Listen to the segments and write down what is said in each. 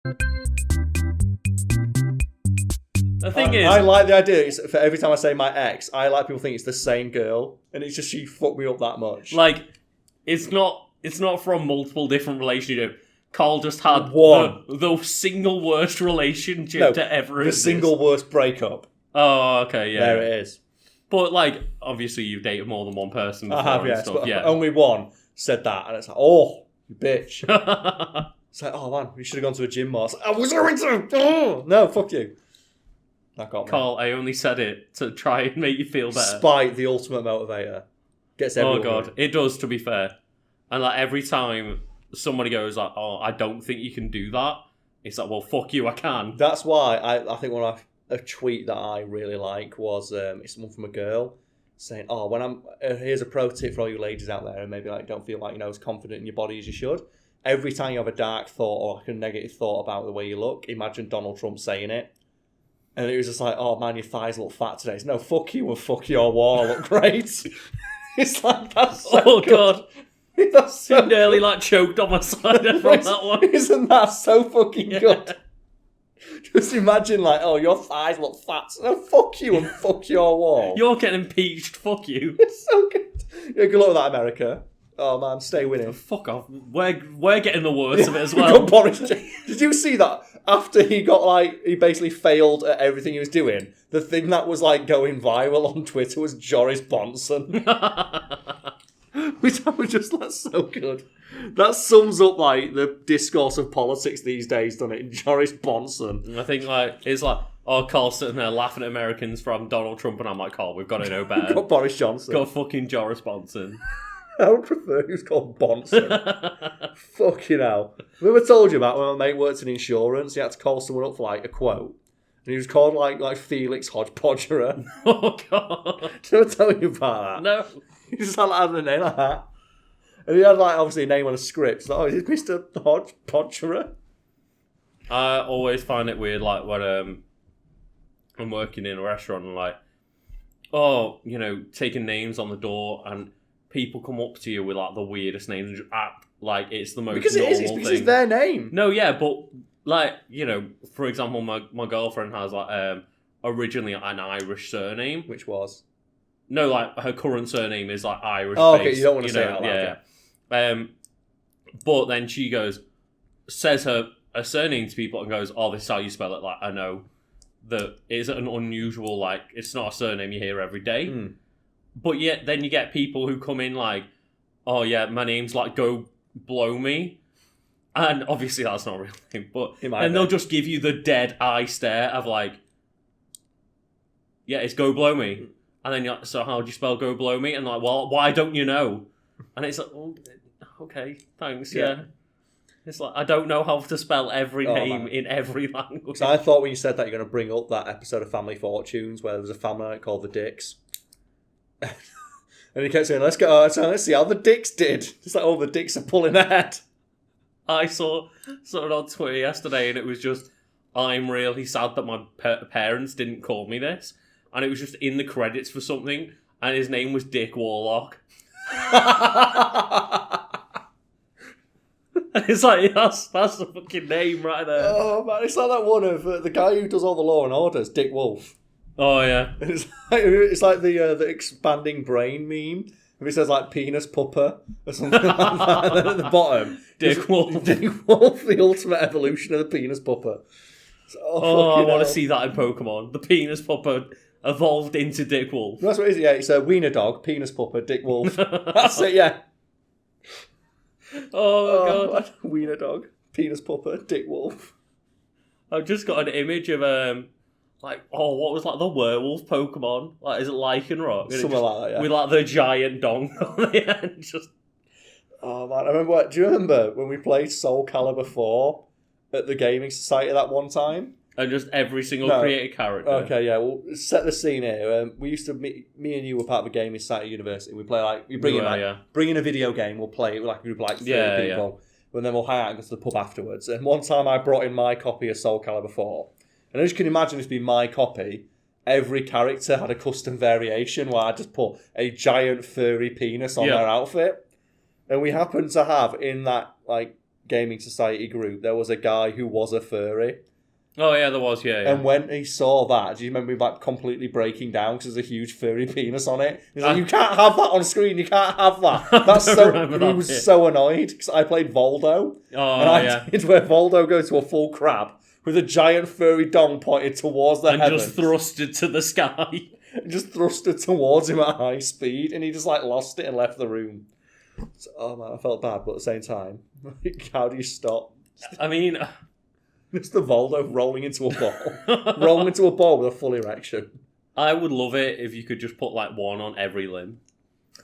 The thing is, I like the idea. It's, for every time I say my ex, I like people think it's the same girl, and it's just she fucked me up that much. like, it's not from multiple different relationships. Karl just had One. the single worst relationship to ever exist. The single worst breakup. Oh, okay, yeah. There it is. But, like, obviously you've dated more than one person before I have, and yes, stuff, but yeah. only one said that, and it's like, oh, you bitch. It's like, oh man, we should have gone to a gym more. It's like, I was going to. Oh, no, fuck you. That got me. Karl, I only said it to try and make you feel better. Spite, the ultimate motivator. Gets everyone. Oh god, it does, to be fair. And like every time somebody goes like, oh, I don't think you can do that, it's like, well, fuck you, I can. That's why I think one of a tweet that I really like was it's someone from a girl saying, oh, when I'm here's a pro tip for all you ladies out there and maybe like don't feel like as confident in your body as you should. Every time you have a dark thought or like a negative thought about the way you look, imagine Donald Trump saying it. And it was just like, oh man, your thighs look fat today. It's no, fuck you and fuck your wall look great. It's like, that's so Oh good. god. That's so I nearly like choked on my side from that one. Isn't that so fucking good? Just imagine like, oh, your thighs look fat. So fuck you and fuck your wall. You're getting impeached, fuck you. It's so good. Yeah, good luck with that, America. Oh man, stay winning. Fuck off. We're getting the worst of it as You well. got Boris Did you see that? After he basically failed at everything he was doing, the thing that was like going viral on Twitter was Joris Bonson. Which I was just like so good. That sums up like the discourse of politics these days, doesn't it? Joris Bonson. I think like it's like, oh, Karl's sitting there laughing at Americans from Donald Trump, and I'm like, Karl, we've got to know better. Got Boris Johnson. Got fucking Joris Bonson. I would prefer he was called Bonson. Fucking hell. Remember I told you about when my mate worked in insurance, he had to call someone up for like a quote. And he was called like Felix Hodgepodgerer. Oh god. Did I tell you about that? No. He just had a name like that. And he had like obviously a name on a script. So, oh, is it Mr. Hodgepodgerer? I always find it weird, like when I'm working in a restaurant and like, oh, taking names on the door and people come up to you with like the weirdest names and just act like it's the most Because normal it's because thing. it's their name. No, yeah, but like for example, my girlfriend has like originally an Irish surname, Which was? No, like her current surname is like Irish. Oh, okay, you don't want to say it out loud. Yeah. But then she says her surname to people and goes, "Oh, this is how you spell it." Like, I know that it's an unusual, like it's not a surname you hear every day. Mm. But yet, then you get people who come in like, "Oh yeah, my name's like Go Blow Me," and obviously that's not a real name. But and they'll just give you the dead eye stare of like, "Yeah, it's Go Blow Me." And then you're like, so how do you spell Go Blow Me? And like, well, why don't you know? And it's like, oh, okay, thanks, yeah. It's like, I don't know how to spell every name in every language. So I thought when you said that you're going to bring up that episode of Family Fortunes where there was a family called the Dicks. And he kept saying, let's see how the Dicks did. It's like, oh, the Dicks are pulling ahead. I saw something on Twitter yesterday and it was just, I'm really sad that my parents didn't call me this. And it was just in the credits for something, and his name was Dick Warlock. And it's like, that's the fucking name right there. Oh man, it's like that one of the guy who does all the Law and Orders, Dick Wolf. Oh yeah. And it's like the expanding brain meme. If it says like penis pupper or something like that, and then at the bottom, Dick Wolf. Dick Wolf, the ultimate evolution of the penis pupper. I want to see that in Pokemon. The penis pupper evolved into Dick Wolf. That's what it is, yeah. It's a wiener dog, penis pupper, Dick Wolf. That's it, yeah. Oh god. Wiener dog, penis pupper, Dick Wolf. I've just got an image of what was like the werewolf Pokemon? Like, is it Lycanroc? Something like that, yeah. With like the giant dong on the end. Just. Oh man, do you remember when we played Soul Calibur 4 at the Gaming Society that one time? And just every single created character. Okay, yeah. Well, set the scene here. We used to, me and you were part of a gaming site at university. We play like, bring in a video game. We'll play it with like a group of like 30 people. And then we'll hang out and go to the pub afterwards. And one time I brought in my copy of Soul Calibur 4. And as you can imagine this being my copy, every character had a custom variation where I just put a giant furry penis on their outfit. And we happened to have in that like gaming society group, there was a guy who was a furry. Oh, yeah, there was, yeah. And when he saw that, do you remember him like completely breaking down because there's a huge furry penis on it? He's like, you can't have that on screen, you can't have that. That's he was so annoyed because I played Voldo. Oh, and I did where Voldo goes to a full crab with a giant furry dong pointed towards the heavens. And just thrusted to the sky. And just thrusted towards him at high speed, and he just like lost it and left the room. So, oh man, I felt bad, but at the same time, like, how do you stop? I mean... It's the Voldo rolling into a ball. Rolling into a ball with a full erection. I would love it if you could just put like one on every limb.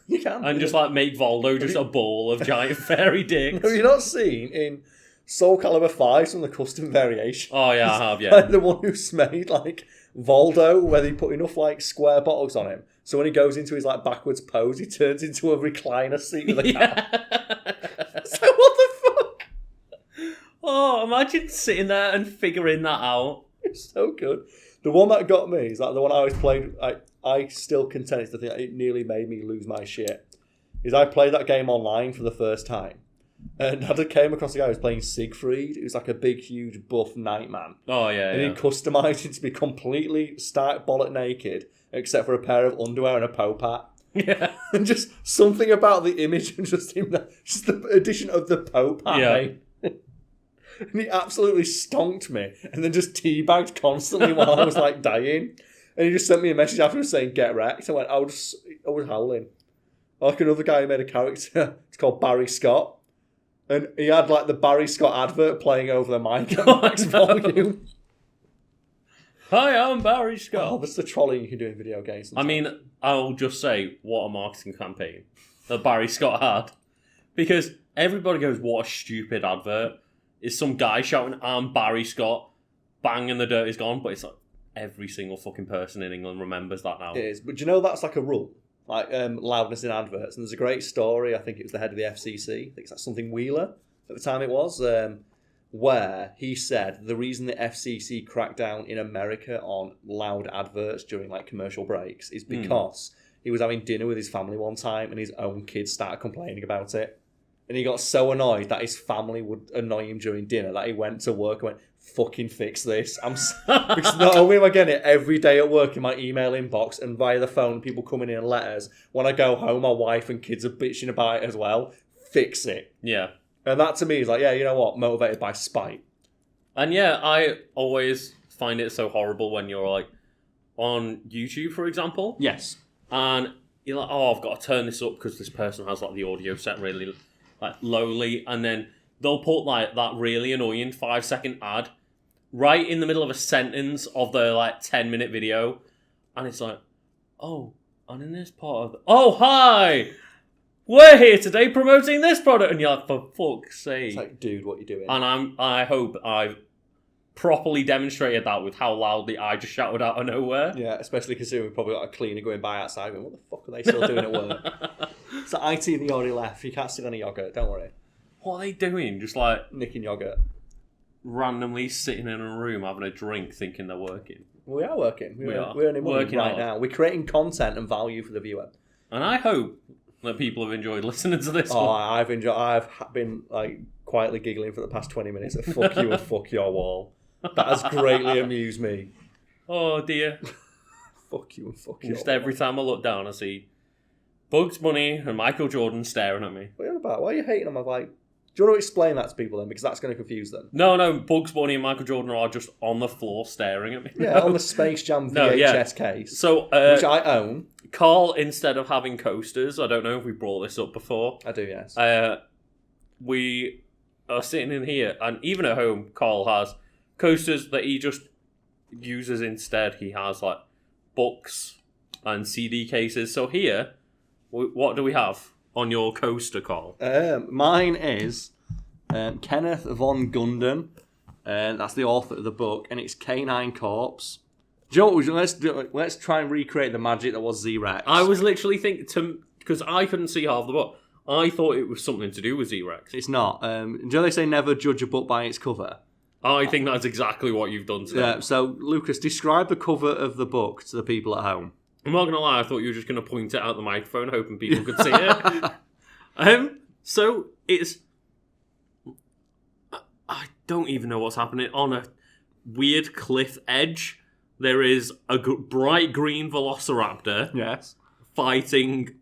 You can. And just like make Voldo just a ball of giant fairy dicks. Have you not seen in Soul Calibur 5 some of the custom variations? Oh yeah, I have, yeah. Like the one who's made like Voldo where they put enough like square bottles on him. So when he goes into his like backwards pose, he turns into a recliner seat with a cat. So what the fuck? Oh, imagine sitting there and figuring that out. It's so good. The one that got me is like the one I always played. I still contend to think it nearly made me lose my shit. Is I played that game online for the first time, and I came across a guy who was playing Siegfried. He was like a big, huge, buff nightman. Oh yeah, and he customized it to be completely stark bollock naked, except for a pair of underwear and a Pope hat. Yeah, and just something about the image and just him, just the addition of the Pope hat. Yeah. Mate. And he absolutely stonked me and then just teabagged constantly while I was like dying. And he just sent me a message afterwards saying, get wrecked. I went, I was howling. Like another guy who made a character, it's called Barry Scott. And he had like the Barry Scott advert playing over the mic at max volume. Hi, I'm Barry Scott. Oh, that's the trolling you can do in video games. Sometimes. I mean, I'll just say, what a marketing campaign that Barry Scott had. Because everybody goes, what a stupid advert. Is some guy shouting, I'm Barry Scott, bang, and the dirt is gone. But it's like every single fucking person in England remembers that now. It is. But do you know that's like a rule? Like loudness in adverts. And there's a great story, I think it was the head of the FCC, I think that's something Wheeler at the time it was, where he said the reason the FCC cracked down in America on loud adverts during like commercial breaks is because he was having dinner with his family one time and his own kids started complaining about it. And he got so annoyed that his family would annoy him during dinner that he went to work and went, fucking fix this. Because not only am I getting it every day at work in my email inbox and via the phone, people coming in letters. When I go home, my wife and kids are bitching about it as well. Fix it. Yeah. And that to me is like, yeah, you know what? Motivated by spite. And yeah, I always find it so horrible when you're like on YouTube, for example. Yes. And you're like, oh, I've got to turn this up because this person has like the audio set really like lowly, and then they'll put like that really annoying 5-second ad right in the middle of a sentence of the like 10-minute video, and it's like, oh, and in this part of hi, we're here today promoting this product, and you're like, for fuck's sake. It's like, dude, what are you doing? And I hope I've properly demonstrated that with how loudly I just shouted out of nowhere. Yeah, especially considering we've probably got a cleaner going by outside going, what the fuck are they still doing at work? So IT, they already left. You can't sit on a yogurt, don't worry. What are they doing? Just like nicking yogurt. Randomly sitting in a room having a drink thinking they're working. We are working. We are. We're earning money working right hard. now. We're creating content and value for the viewer. And I hope that people have enjoyed listening to this one. I've been like quietly giggling for the past 20 minutes at fuck you and fuck your wall. That has greatly amused me. Oh dear. Fuck you and fuck your wall. Just every time I look down I see Bugs Bunny and Michael Jordan staring at me. What are you on about? Why are you hating them? I'm like, do you want to explain that to people then? Because that's going to confuse them. No, Bugs Bunny and Michael Jordan are just on the floor staring at me. Yeah, on the Space Jam VHS case. So, which I own. Karl, instead of having coasters, I don't know if we brought this up before. I do, yes. We are sitting in here, and even at home, Karl has coasters that he just uses instead. He has like books and CD cases. So here, what do we have on your coaster, Karl? Mine is Kenneth von Gunden. That's the author of the book, and it's Canine Corpse. Do you know what? Let's try and recreate the magic that was Z-Rex. I was literally thinking, because I couldn't see half the book, I thought it was something to do with Z-Rex. It's not. Do you know they say never judge a book by its cover? I think that's exactly what you've done today. Yeah, so Lucas, describe the cover of the book to the people at home. I'm not going to lie, I thought you were just going to point it out the microphone hoping people could see it. So it's don't even know what's happening. On a weird cliff edge, there is a bright green velociraptor. Yes. Fighting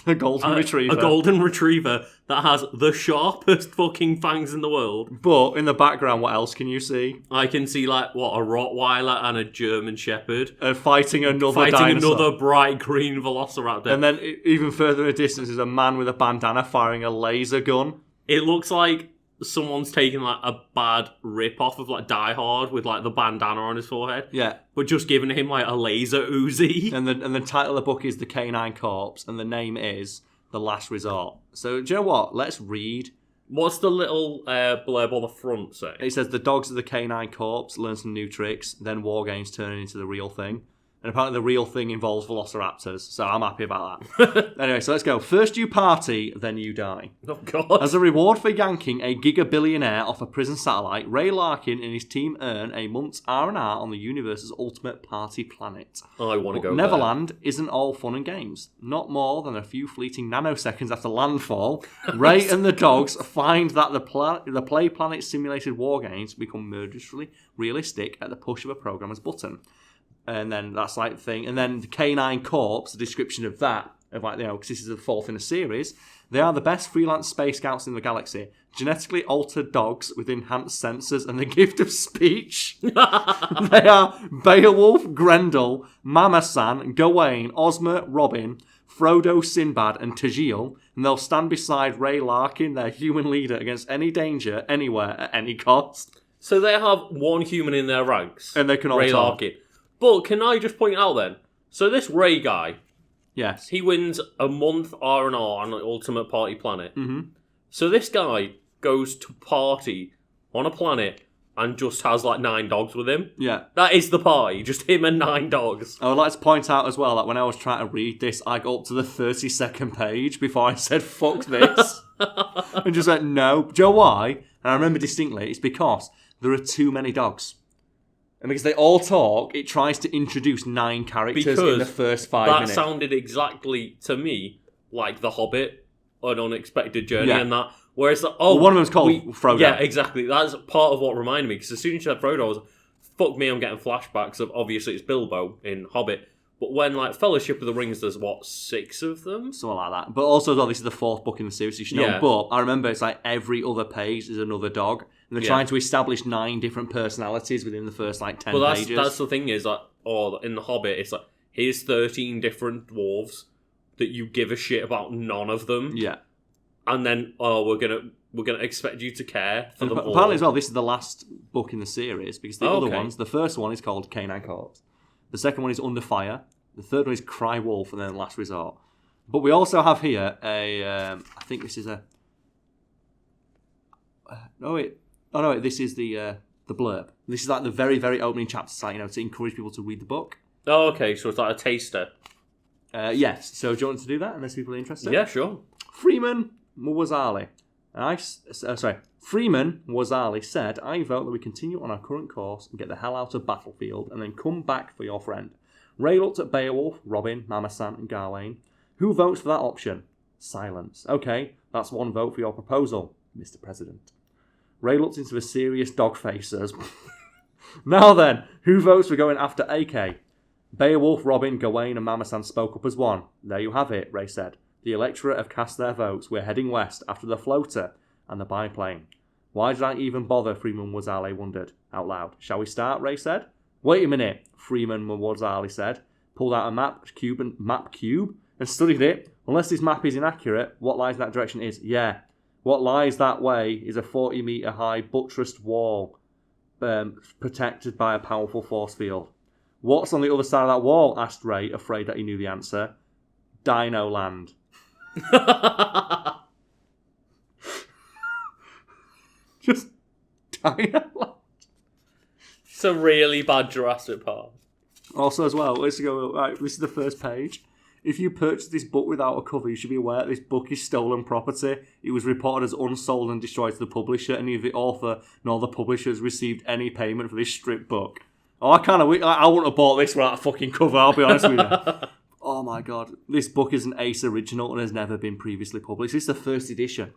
a golden retriever. A golden retriever that has the sharpest fucking fangs in the world. But in the background, what else can you see? I can see, like, a Rottweiler and a German Shepherd. Fighting another dinosaur. Another bright green velociraptor. And then even further in the distance is a man with a bandana firing a laser gun. It looks like someone's taken, like, a bad rip-off of, like, Die Hard with, like, the bandana on his forehead. Yeah. But just giving him, like, a laser Uzi. And the title of the book is The Canine Corpse, and the name is The Last Resort. So, do you know what? Let's read. What's the little blurb on the front say? It says, the dogs of the canine corpse learn some new tricks, then war games turn into the real thing. And apparently the real thing involves velociraptors, so I'm happy about that. Anyway, so let's go. First you party, then you die. Oh, God. As a reward for yanking a gigabillionaire off a prison satellite, Ray Larkin and his team earn a month's R&R on the universe's ultimate party planet. I want to go Neverland isn't all fun and games. Not more than a few fleeting nanoseconds after landfall, Ray and the dogs find that the Play Planet simulated war games become murderously realistic at the push of a programmer's button. And then that's like the thing. And then the Canine Corpse, the description of that, of like, because this is the fourth in a series, they are the best freelance space scouts in the galaxy. Genetically altered dogs with enhanced sensors and the gift of speech. They are Beowulf, Grendel, Mama-san, Gawain, Ozma, Robin, Frodo, Sinbad, and Tajil, and they'll stand beside Ray Larkin, their human leader, against any danger, anywhere, at any cost. So they have one human in their ranks. And they can all Ray talk. Larkin. But can I just point out then, so this Ray guy, yes, he wins a month R&R on the Ultimate Party Planet. Mm-hmm. So this guy goes to party on a planet and just has like 9 dogs with him. Yeah. That is the party, just him and 9 dogs. I would like to point out as well that when I was trying to read this, I got up to the 32nd page before I said, fuck this. And just went, no. Do you know why? And I remember distinctly, it's because there are too many dogs. And because they all talk, it tries to introduce 9 characters in the first 5 minutes. That sounded exactly, to me, like The Hobbit, An Unexpected Journey, Yeah. and that. Whereas, one of them's called Frodo. Yeah, exactly. That's part of what reminded me, because as soon as you said Frodo, I was fuck me, I'm getting flashbacks of, obviously, it's Bilbo in Hobbit. But when, like, Fellowship of the Rings, there's, 6 of them? Something like that. But also, as well, this is the 4th book in the series, so you should know. Yeah. But I remember it's like every other page is another dog. And they're trying to establish 9 different personalities within the first, 10 pages. But that's the thing is, like, in The Hobbit, it's like, here's 13 different dwarves that you give a shit about none of them. Yeah. And then, we're gonna expect you to care for them all. Apparently as well, this is the last book in the series, because the other ones, the first one is called Canine Corpse. The second one is Under Fire. The third one is Crywall, and then Last Resort. But we also have here I think this is a... this is the blurb. This is like the very, very opening chapter site, to encourage people to read the book. Oh, okay, so it's like a taster. Yes, so do you want to do that, unless people are interested? Yeah, sure. Freeman Wazali. Freeman Wazali said, I vote that we continue on our current course and get the hell out of Battlefield and then come back for your friend. Ray looked at Beowulf, Robin, Mama-san, and Gawain. Who votes for that option? Silence. Okay, that's 1 vote for your proposal, Mr. President. Ray looked into the serious dog faces. Now then, who votes for going after AK? Beowulf, Robin, Gawain, and Mama-san spoke up as one. There you have it, Ray said. The electorate have cast their votes. We're heading west after the floater and the biplane. Why did I even bother? Freeman Wazali wondered out loud. Shall we start? Ray said. Wait a minute, Freeman Wazali said. Pulled out a map cube and studied it. Unless this map is inaccurate, what lies in that direction is, what lies that way is a 40-metre high buttressed wall protected by a powerful force field. What's on the other side of that wall? Asked Ray, afraid that he knew the answer. Dino Land. Just Dino Land. It's a really bad Jurassic Park. Also, as well, let's go. Right, this is the first page. If you purchase this book without a cover, you should be aware that this book is stolen property. It was reported as unsold and destroyed to the publisher, and neither the author nor the publisher has received any payment for this stripped book. Oh, I wouldn't have bought this without a fucking cover, I'll be honest with you. Oh my god. This book is an Ace original and has never been previously published. This is the first edition.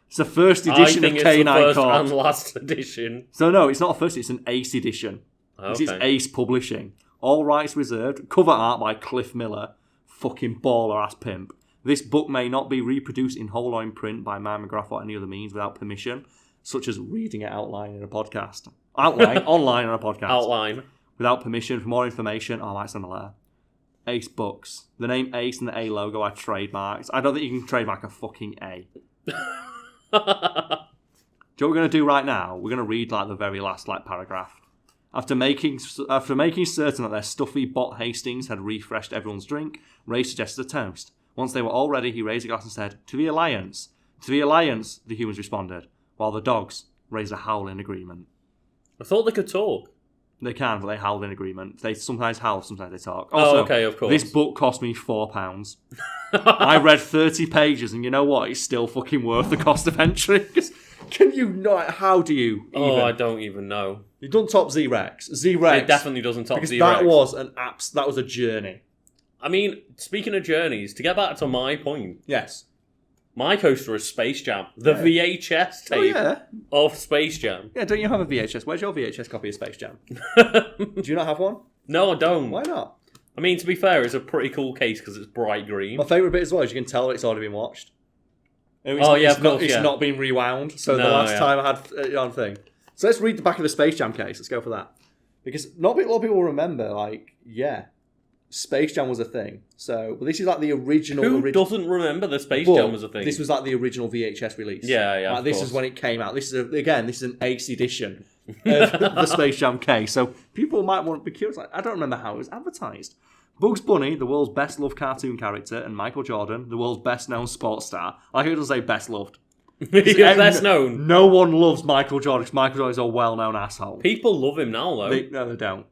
It's the first I edition think of it's Canine the first Court. and last edition. So no, it's not a first, it's an Ace edition. This is Okay. Ace Publishing. All rights reserved. Cover art by Cliff Miller. Fucking baller ass pimp. This book may not be reproduced in whole or in print by mimeograph or any other means without permission, such as reading it online in a podcast. Online on a podcast. Outline. Without permission. For more information, I might send a letter. Ace Books. The name Ace and the A logo are trademarks. I don't think you can trademark a fucking A. Do you know what we're going to do right now? We're going to read like the very last like paragraph. After making certain that their stuffy bot Hastings had refreshed everyone's drink, Ray suggested a toast. Once they were all ready, he raised a glass and said, "To the Alliance." "To the Alliance," the humans responded, while the dogs raised a howl in agreement. I thought they could talk. They can, but they howled in agreement. They sometimes howl, sometimes they talk. Oh, Also, okay, of course. This book cost me £4. I read 30 pages, and you know what? It's still fucking worth the cost of entry. Can you not? How do you even? Oh, I don't even know. You've done top Z-Rex. Z-Rex. It definitely doesn't top because Z-Rex. that was that was a journey. I mean, speaking of journeys, to get back to my point, Yes. my coaster is Space Jam. The VHS tape of Space Jam. Yeah, don't you have a VHS? Where's your VHS copy of Space Jam? Do you not have one? No, I don't. Why not? I mean, to be fair, it's a pretty cool case because it's bright green. My favourite bit as well is you can tell it's already been watched. It's not been rewound. So the last time I had it on thing. So let's read the back of the Space Jam case. Let's go for that. Because not a lot of people remember, Space Jam was a thing. So, but this is like the original. Who doesn't remember the Space Jam was a thing? This was like the original VHS release. Yeah. Like, this is when it came out. This is an Ace edition of the Space Jam case. So people might want to be curious. Like, I don't remember how it was advertised. Bugs Bunny, the world's best loved cartoon character, and Michael Jordan, the world's best known sports star. I hear it doesn't say best loved. Best known. No one loves Michael Jordan because Michael Jordan is a well known asshole. People love him now, though. No, they don't.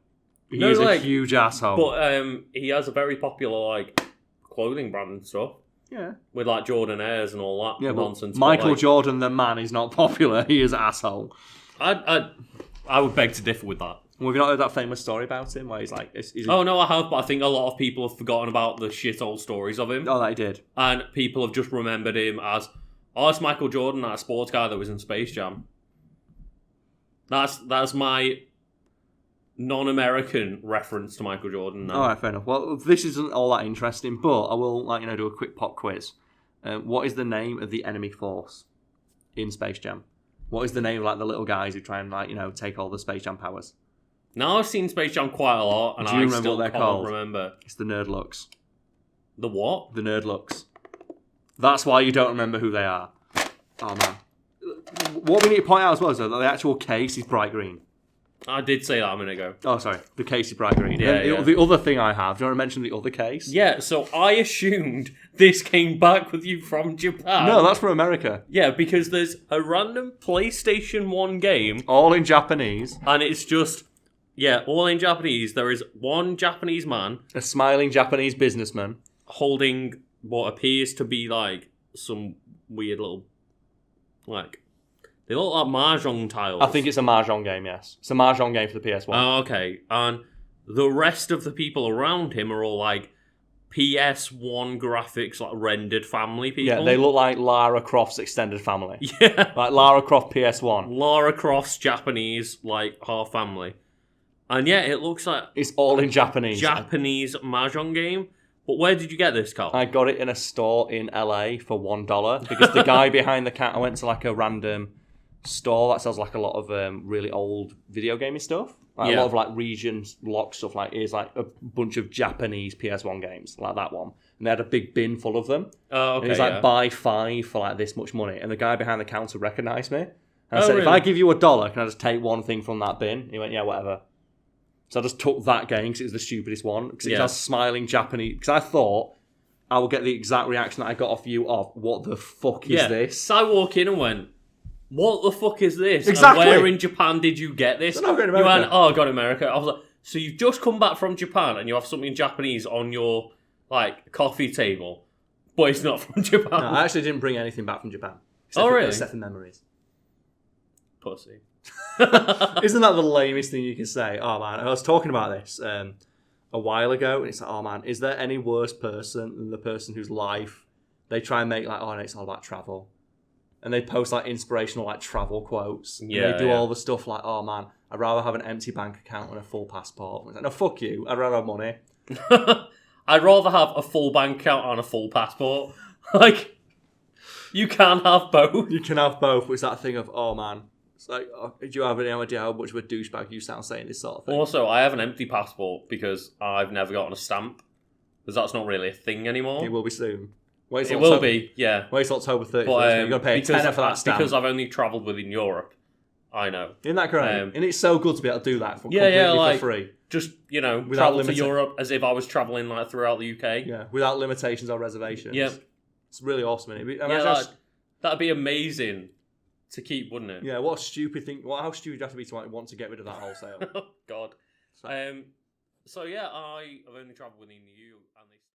He is a huge asshole. But he has a very popular clothing brand and stuff. Yeah. With Jordan Airs and all that nonsense. Michael Jordan, the man, is not popular. He is an asshole. I would beg to differ with that. Well, have you not heard that famous story about him where he's like... Oh, no, I have, but I think a lot of people have forgotten about the shit old stories of him. Oh, they did. And people have just remembered him as, it's Michael Jordan, that sports guy that was in Space Jam. That's my non-American reference to Michael Jordan now. All right, fair enough. Well, this isn't all that interesting, but I will do a quick pop quiz. What is the name of the enemy force in Space Jam? What is the name of the little guys who try and take all the Space Jam powers? Now I've seen Space Jam quite a lot, and I still can't remember. It's the Nerdlooks. The what? The Nerdlooks. That's why you don't remember who they are. Oh, man. What we need to point out as well is that the actual case is bright green. I did say that a minute ago. Oh, sorry. The case is bright green. Yeah. The other thing I have, do you want to mention the other case? Yeah, so I assumed this came back with you from Japan. No, that's from America. Yeah, because there's a random PlayStation 1 game. All in Japanese. And it's just, all in Japanese. There is one Japanese man. A smiling Japanese businessman. Holding what appears to be some weird little, they look like Mahjong tiles. I think it's a Mahjong game, yes. It's a Mahjong game for the PS1. Oh, okay. And the rest of the people around him are all PS1 graphics, rendered family people. Yeah, they look like Lara Croft's extended family. Yeah. Like Lara Croft PS1. Lara Croft's Japanese, half family. And it looks like... It's all in Japanese. Japanese Mahjong game. But where did you get this, Karl? I got it in a store in LA for $1 because the guy behind the counter, I went to a random store that sells a lot of really old video gaming stuff. A lot of regions lock stuff. Here's a bunch of Japanese PS1 games, like that one. And they had a big bin full of them. Oh, okay. And it was buy 5 for this much money. And the guy behind the counter recognised me. And I said, really? If I give you $1, can I just take one thing from that bin? He went, yeah, whatever. So I just took that game because it was the stupidest one. Because it has smiling Japanese. Because I thought I would get the exact reaction that I got off you of, what the fuck is this? So I walk in and went, what the fuck is this? Exactly. And where in Japan did you get this? No, I got it in you America. went, I got it in America. I was like, so you've just come back from Japan and you have something Japanese on your coffee table, but it's not from Japan. No, I actually didn't bring anything back from Japan. Really? Except for memories. Pussy. Isn't that the lamest thing you can say? Oh man, I was talking about this a while ago, and it's oh man, is there any worse person than the person whose life they try and make no, it's all about travel, and they post like inspirational like travel quotes. And Yeah, they do yeah. all the stuff like, oh man, I'd rather have an empty bank account than a full passport. It's like, no, fuck you. I'd rather have money. I'd rather have a full bank account and a full passport. Like, you can have both. You can have both. But it's that thing of, oh man, it's like, oh, do you have any idea how much of a douchebag you sound saying this sort of thing? Also, I have an empty passport because I've never gotten a stamp. Because that's not really a thing anymore. It will be soon. It will be, yeah. Wait till October 31st. But, You've got to pay a tenner for that stamp. Because I've only travelled within Europe. I know. Isn't that great? And it's so good to be able to do that completely like, for free. Just, travel to Europe as if I was travelling like throughout the UK. Yeah, without limitations or reservations. Yeah. It's really awesome. That'd be amazing to keep, wouldn't it? Yeah, what a stupid thing. How stupid do you have to be to want to get rid of that wholesale? Oh, God. So, yeah, I have only travelled within the EU and they